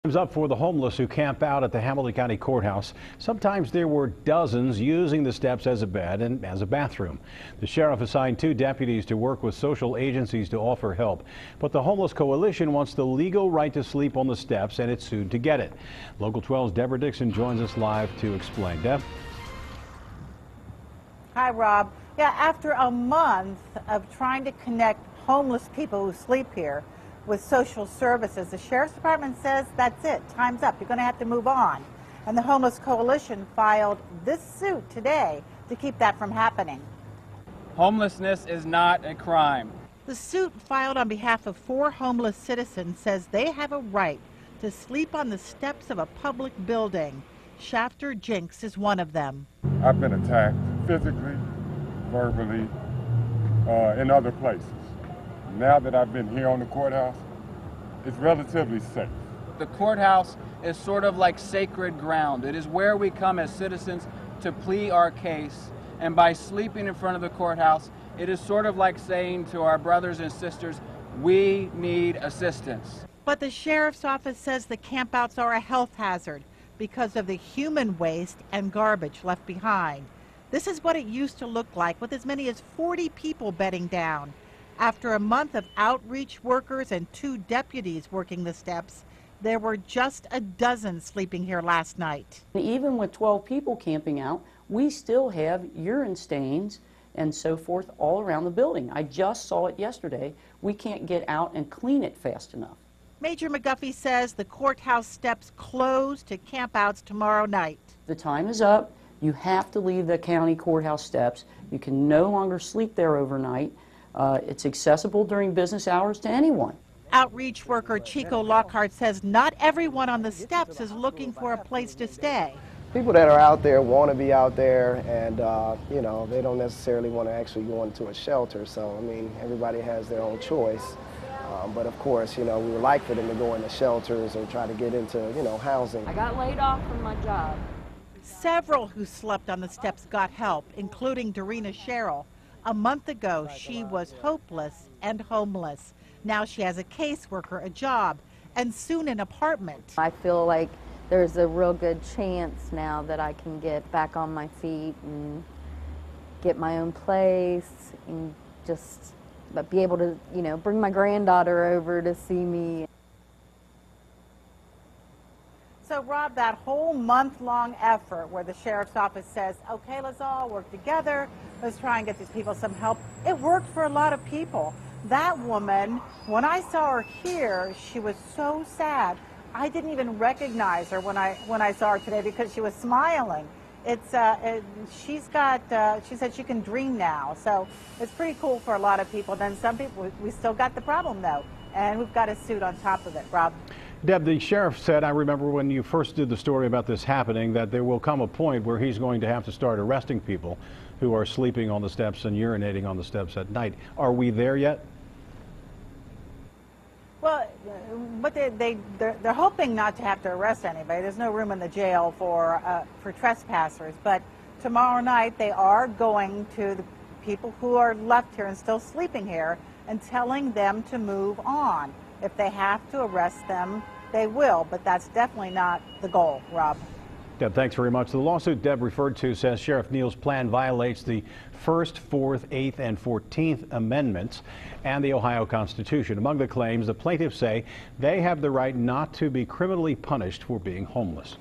Time's up for the homeless who camp out at the Hamilton County Courthouse. Sometimes there were dozens using the steps as a bed and as a bathroom. The sheriff assigned 2 deputies to work with social agencies to offer help. But the Homeless Coalition wants the legal right to sleep on the steps, and it sued to get it. Local 12's Deb Dixon joins us live to explain. Deb? Hi, Rob. Yeah, after a month of trying to connect homeless people who sleep here with social services, the Sheriff's Department says that's it. Time's up. You're going to have to move on. And the Homeless Coalition filed this suit today to keep that from happening. Homelessness is not a crime. The suit filed on behalf of 4 homeless citizens says they have a right to sleep on the steps of a public building. Shafter Jinks is one of them. I've been attacked physically, verbally, in other places. Now that I've been here on the courthouse, it's relatively safe. The courthouse is sort of like sacred ground. It is where we come as citizens to plead our case. And by sleeping in front of the courthouse, it is sort of like saying to our brothers and sisters, we need assistance. But the sheriff's office says the campouts are a health hazard because of the human waste and garbage left behind. This is what it used to look like, with as many as 40 people bedding down. After a month of outreach workers and 2 deputies working the steps, there were just a dozen sleeping here last night. Even with 12 people camping out, we still have urine stains and so forth all around the building. I just saw it yesterday. We can't get out and clean it fast enough. Major McGuffey says the courthouse steps close to campouts tomorrow night. The time is up. You have to leave the county courthouse steps. You can no longer sleep there overnight. It's accessible during business hours to anyone. Outreach worker Chico Lockhart says not everyone on the steps is looking for a place to stay. People that are out there want to be out there, and you know, they don't necessarily want to actually go into a shelter. So I mean, everybody has their own choice. But of course, you know, we would like for them to go into shelters or try to get into, you know, housing. I got laid off from my job. Several who slept on the steps got help, including Dorine Sherrill. A month ago, she was hopeless and homeless. Now she has a caseworker, a job, and soon an apartment. I feel like there's a real good chance now that I can get back on my feet and get my own place and just be able to, you know, bring my granddaughter over to see me. So, Rob, that whole month-long effort where the sheriff's office says, okay, let's all work together, let's try and get these people some help, it worked for a lot of people. That woman, when I saw her here, she was so sad. I didn't even recognize her when I saw her today because she was smiling. She said she can dream now. So it's pretty cool for a lot of people. Then some people, we still got the problem though, and we've got a suit on top of it, Rob. Deb, the sheriff said, I remember when you first did the story about this happening, that there will come a point where he's going to have to start arresting people who are sleeping on the steps and urinating on the steps at night. Are we there yet? Well, but they're hoping not to have to arrest anybody. There's no room in the jail for trespassers. But tomorrow night they are going to the people who are left here and still sleeping here and telling them to move on. If they have to arrest them, they will. But that's definitely not the goal, Rob. Deb, thanks very much. The lawsuit Deb referred to says Sheriff Neal's plan violates the 1st, 4th, 8th, and 14th Amendments and the Ohio Constitution. Among the claims, the plaintiffs say they have the right not to be criminally punished for being homeless.